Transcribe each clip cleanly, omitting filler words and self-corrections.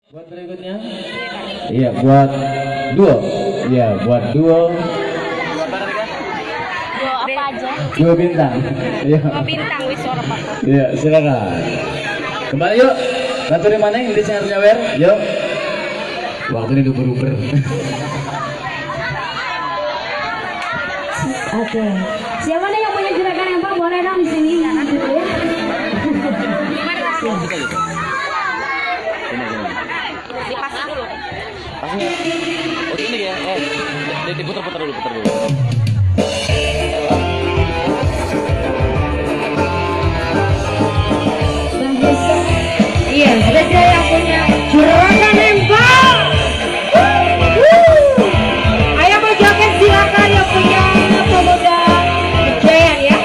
Buat berikutnya, iya buat duo, iya buat duo. Duo apa aja? Duo bintang, iya. Duo bintang wis ora apa-apa. Iya silakan. Kembali yuk. Bantu di mana Inggris yang nyawer, yuk. Waktu ini uber-uber. Oke. Siapa nih yang punya gerakan yang boleh dong di sini? Dipasang dulu. Pasnya. Oh ini ya. Diputar-putar dulu, putar dulu. Iya, sudah yang punya gerakan nembak. Ayo mau joget silakan yang punya pemuda Jayan ya.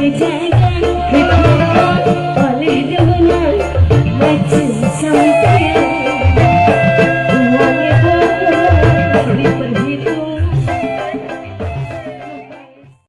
sejagat